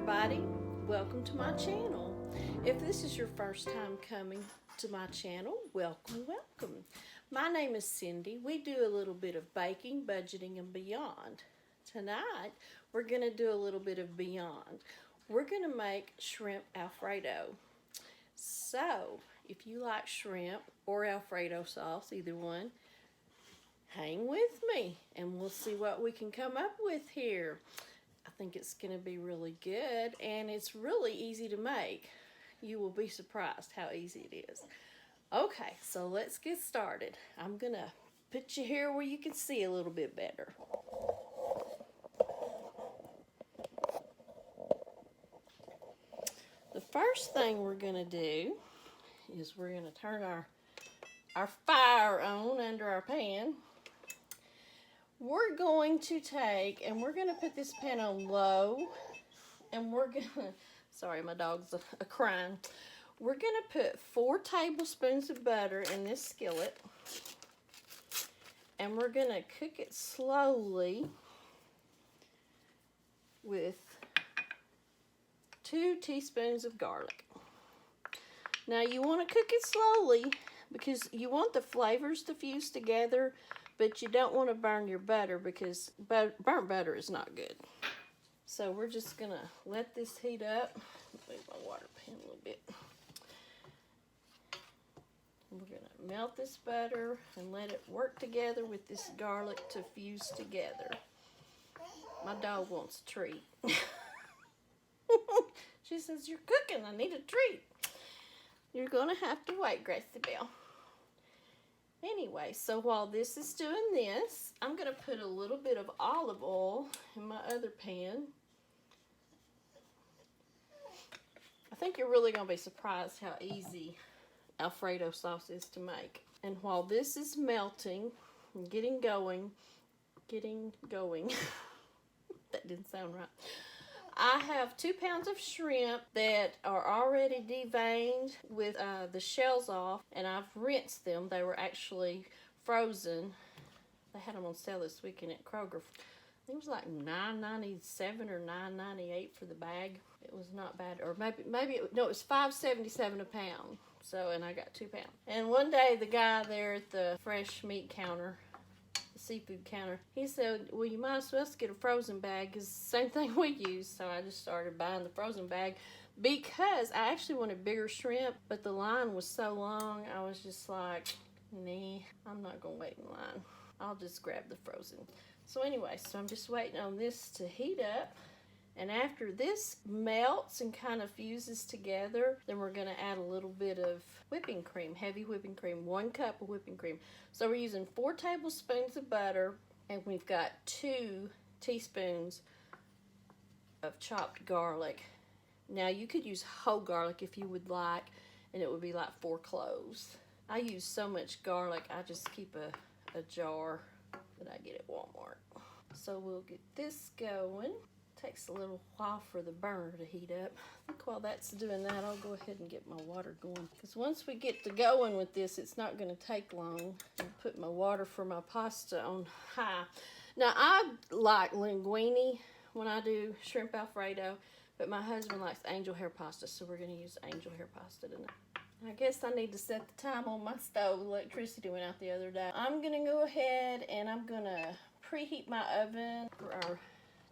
everybody, welcome to my channel. If this is your first time coming to my channel, welcome. My name is Cindy. We do a little bit of baking, budgeting, and beyond. Tonight, we're going to do a little bit of beyond. We're going to make shrimp Alfredo. So, if you like shrimp or Alfredo sauce, either one, hang with me and we'll see what we can come up with here. I think it's going to be really good and it's really easy to make. You will be surprised how easy it is. Okay, so let's get started. I'm going to put you here where you can see a little bit better. The first thing we're going to do is we're going to turn our fire on under our pan. We're going to take, and we're going to put this pan on low, and we're going to, sorry, my dog's a crying. We're going to put 4 tablespoons of butter in this skillet, and we're going to cook it slowly with 2 teaspoons of garlic. Now you want to cook it slowly because you want the flavors to fuse together, but you don't want to burn your butter because burnt butter is not good. So we're just going to let this heat up. Move my water pan a little bit. We're going to melt this butter and let it work together with this garlic to fuse together. My dog wants a treat. She says, "You're cooking, I need a treat." You're going to have to wait, Gracie Belle. Anyway, so while this is doing this, I'm going to put a little bit of olive oil in my other pan. I think you're really going to be surprised how easy Alfredo sauce is to make. And while this is melting and getting going, that didn't sound right. I have 2 pounds of shrimp that are already deveined with the shells off, and I've rinsed them. They were actually frozen. They had them on sale this weekend at Kroger. I think it was like $9.97 or $9.98 for the bag. It was not bad, or it was $5.77 a pound. So, and I got 2 pounds. And one day, the guy there at the fresh meat counter, seafood counter, he said, "Well, you might as well get a frozen bag because it's the same thing we use." So I just started buying the frozen bag because I actually wanted bigger shrimp, but the line was so long, I was just like, nah, I'm not gonna wait in line. I'll just grab the frozen. So anyway, so I'm just waiting on this to heat up. And after this melts and kind of fuses together, then we're going to add a little bit of whipping cream, heavy whipping cream, 1 cup of whipping cream. So we're using 4 tablespoons of butter, and we've got 2 teaspoons of chopped garlic. Now you could use whole garlic if you would like, and it would be like 4 cloves. I use so much garlic, I just keep a jar that I get at Walmart. So we'll get this going. Takes a little while for the burner to heat up. I think while that's doing that, I'll go ahead and get my water going. Because once we get to going with this, it's not going to take long. I'll put my water for my pasta on high. Now, I like linguine when I do shrimp Alfredo, but my husband likes angel hair pasta, so we're going to use angel hair pasta tonight. I guess I need to set the time on my stove. Electricity went out the other day. I'm going to go ahead and I'm going to preheat my oven for our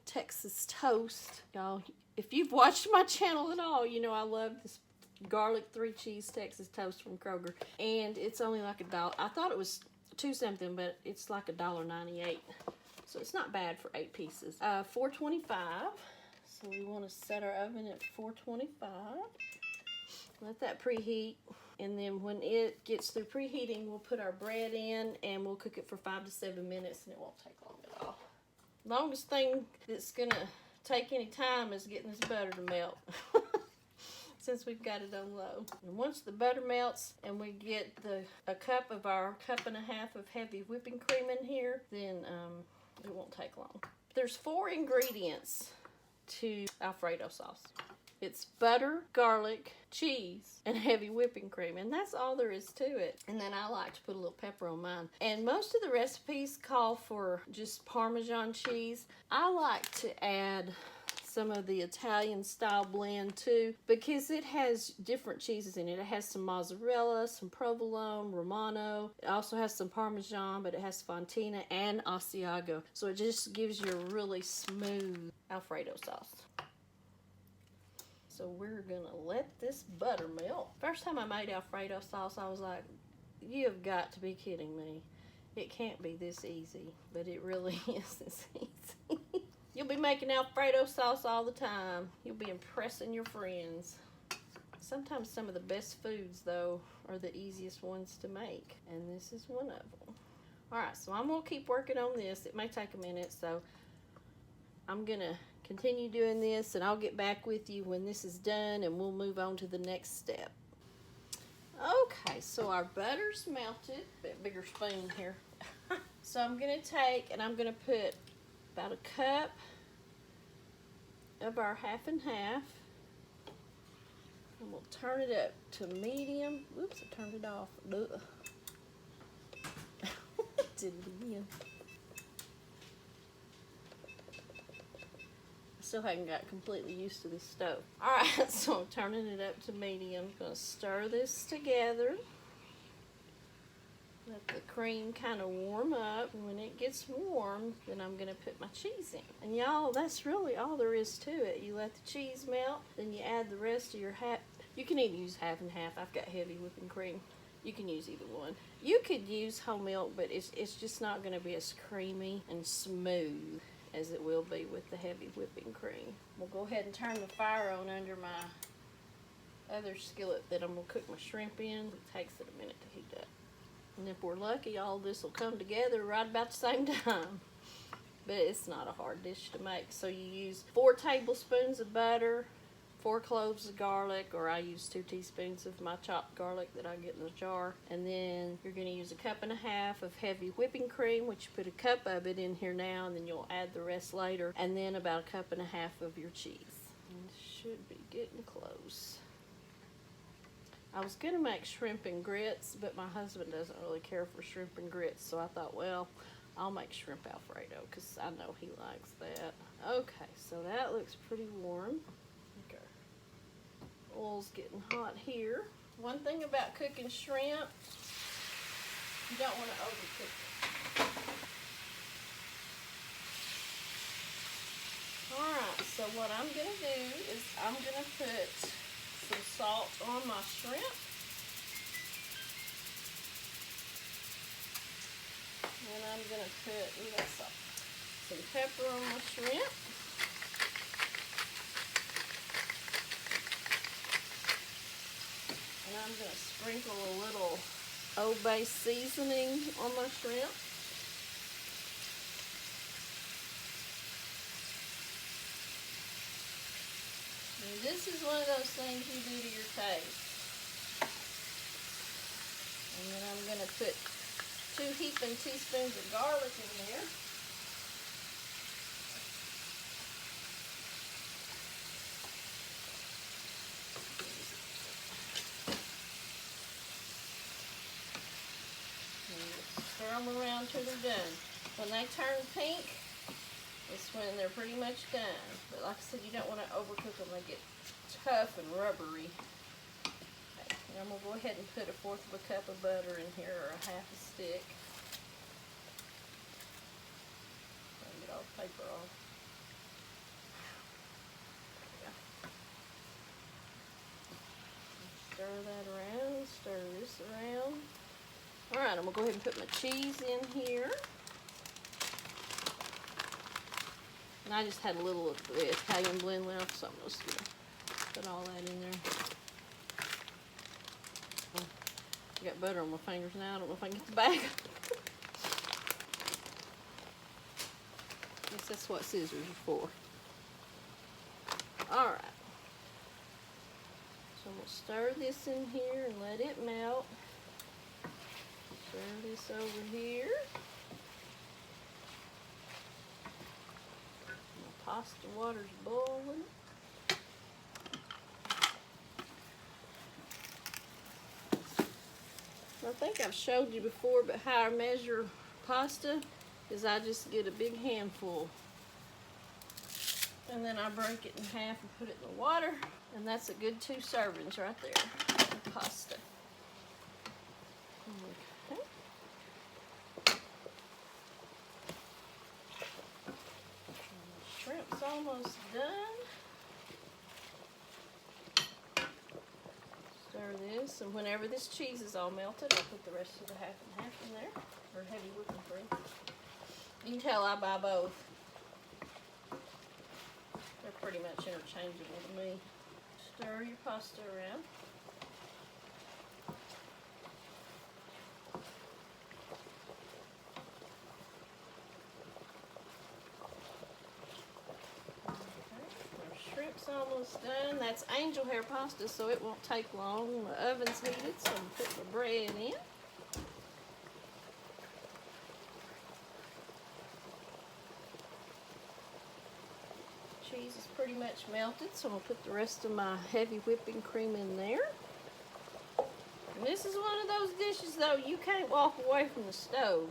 Texas toast. Y'all, if you've watched my channel at all, you know I love this garlic 3-cheese Texas toast from Kroger, and it's only like $1. I thought it was $2 something, but it's like $1.98, so it's not bad for 8 pieces. 425. So we want to set our oven at 425. Let that preheat, and then when it gets through preheating, we'll put our bread in and we'll cook it for 5 to 7 minutes, and it won't take long at all. Longest thing that's gonna take any time is getting this butter to melt since we've got it on low. And once the butter melts and we get a cup of our 1.5 cups of heavy whipping cream in here, then it won't take long. There's 4 ingredients to Alfredo sauce. It's butter, garlic, cheese, and heavy whipping cream. And that's all there is to it. And then I like to put a little pepper on mine. And most of the recipes call for just Parmesan cheese. I like to add some of the Italian style blend too, because it has different cheeses in it. It has some mozzarella, some provolone, Romano. It also has some Parmesan, but it has Fontina and Asiago. So it just gives you a really smooth Alfredo sauce. So we're gonna let this butter melt. First time I made Alfredo sauce, I was like, you have got to be kidding me. It can't be this easy, but it really is this easy. You'll be making Alfredo sauce all the time. You'll be impressing your friends. Sometimes some of the best foods, though, are the easiest ones to make, and this is one of them. All right, so I'm gonna keep working on this. It may take a minute, so I'm gonna continue doing this, and I'll get back with you when this is done, and we'll move on to the next step. Okay, so our butter's melted. Bit bigger spoon here. So I'm gonna take and I'm gonna put about a cup of our half and half, and we'll turn it up to medium. Oops, I turned it off. Did it again. Still haven't got completely used to this stove. Alright, so I'm turning it up to medium. I'm going to stir this together. Let the cream kind of warm up. And when it gets warm, then I'm going to put my cheese in. And y'all, that's really all there is to it. You let the cheese melt, then you add the rest of your half. You can either use half and half. I've got heavy whipping cream. You can use either one. You could use whole milk, but it's just not going to be as creamy and smooth as it will be with the heavy whipping cream. We'll go ahead and turn the fire on under my other skillet that I'm going to cook my shrimp in. It takes it a minute to heat up. And if we're lucky, all this will come together right about the same time. But it's not a hard dish to make. So you use 4 tablespoons of butter, 4 cloves of garlic, or I use 2 teaspoons of my chopped garlic that I get in the jar. And then you're going to use a cup and a half of heavy whipping cream, which you put a cup of it in here now, and then you'll add the rest later. And then about a cup and a half of your cheese. And it should be getting close. I was going to make shrimp and grits, but my husband doesn't really care for shrimp and grits, so I thought, well, I'll make shrimp Alfredo because I know he likes that. Okay, so that looks pretty warm. Oil's getting hot here. One thing about cooking shrimp, you don't want to overcook it. Alright, so what I'm going to do is I'm going to put some salt on my shrimp. And I'm going to put some pepper on my shrimp. And I'm going to sprinkle a little Old Bay seasoning on my shrimp. And this is one of those things you do to your taste. And then I'm going to put 2 heaping teaspoons of garlic in there. Stir them around till they're done. When they turn pink, it's when they're pretty much done. But like I said, you don't want to overcook them. They get tough and rubbery. Okay. And I'm going to go ahead and put 1/4 of a cup of butter in here, or a 1/2 a stick. Get all the paper off. There we go. Stir that around. Stir this around. Alright, I'm going to go ahead and put my cheese in here. And I just had a little of the Italian blend left, so I'm just going to put all that in there. I got butter on my fingers now. I don't know if I can get the bag. Guess that's what scissors are for. Alright. So I'm going to stir this in here and let it melt. Stir this over here. My pasta water's boiling. I think I've showed you before, but how I measure pasta is I just get a big handful And then I break it in half and put it in the water. And that's a good 2 servings right there of pasta. Okay. Shrimp's almost done. Stir this, and whenever this cheese is all melted, I'll put the rest of the half and half in there, or heavy whipping cream. You can tell I buy both. They're pretty much interchangeable to me. Stir your pasta around. Shrimp's almost done. That's angel hair pasta, so it won't take long. The oven's heated, so I'm putting the bread in. Cheese is pretty much melted, so I'm going to put the rest of my heavy whipping cream in there. And this is one of those dishes, though, you can't walk away from the stove.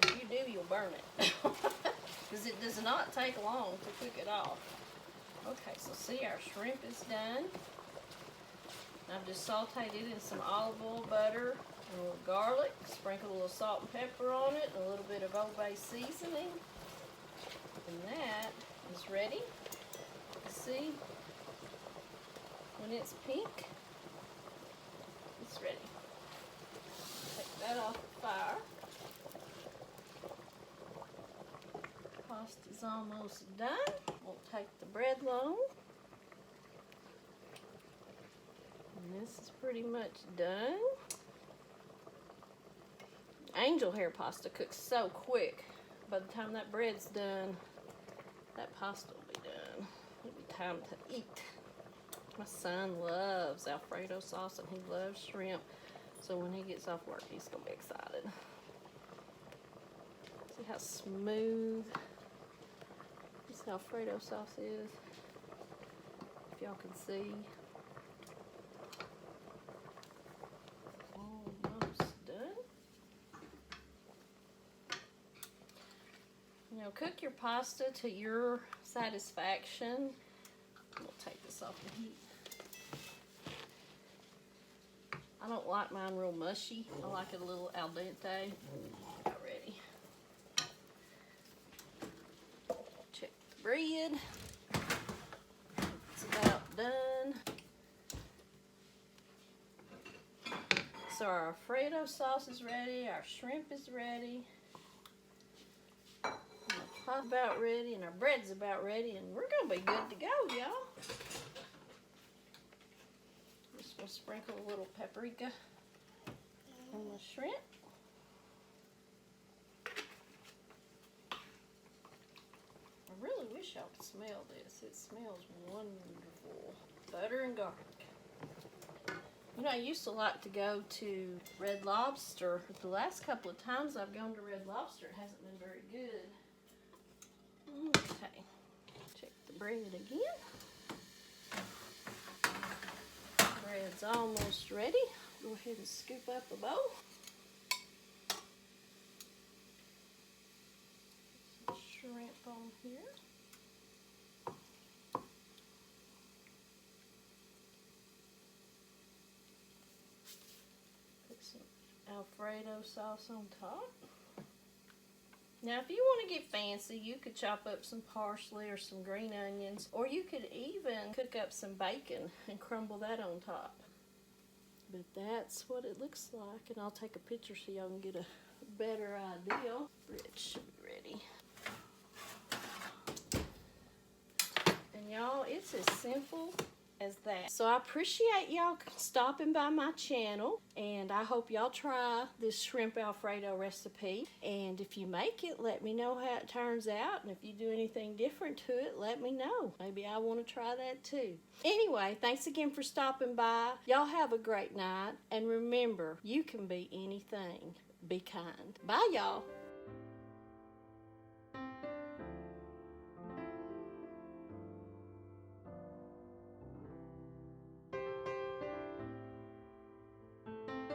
If you do, you'll burn it. Because it does not take long to cook it off. Okay, so see, our shrimp is done. I've just sauteed it in some olive oil, butter, and a little garlic. Sprinkled a little salt and pepper on it, and a little bit of Old Bay seasoning. And that is ready. See, when it's pink, it's ready. Take that off the fire. Pasta's almost done. We'll take the bread long. And this is pretty much done. Angel hair pasta cooks so quick. By the time that bread's done, that pasta will be done. It'll be time to eat. My son loves Alfredo sauce and he loves shrimp. So when he gets off work, he's gonna be excited. See how smooth this Alfredo sauce is? If y'all can see. Almost done. You know, cook your pasta to your satisfaction. We'll take this off the heat. I don't like mine real mushy. I like it a little al dente. About ready. Check the bread. It's about done. So our Alfredo sauce is ready. Our shrimp is ready. Our about ready, and our bread's about ready, and we're gonna be good to go, y'all. Just gonna sprinkle a little paprika on the shrimp. I really wish y'all could smell this. It smells wonderful. Butter and garlic. You know, I used to like to go to Red Lobster, but the last couple of times I've gone to Red Lobster, it hasn't been very good. Okay, check the bread again. Bread's almost ready. Go ahead and scoop up a bowl. Some shrimp on here. Put some Alfredo sauce on top. Now, if you want to get fancy, you could chop up some parsley or some green onions, or you could even cook up some bacon and crumble that on top. But that's what it looks like, and I'll take a picture so y'all can get a better idea. Bread should be ready. And y'all, it's as simple as that. So I appreciate y'all stopping by my channel, and I hope y'all try this shrimp Alfredo recipe. And if you make it, let me know how it turns out, and if you do anything different to it, let me know. Maybe I want to try that too. Anyway, thanks again for stopping by. Y'all have a great night, and remember, you can be anything. Be kind. Bye, y'all.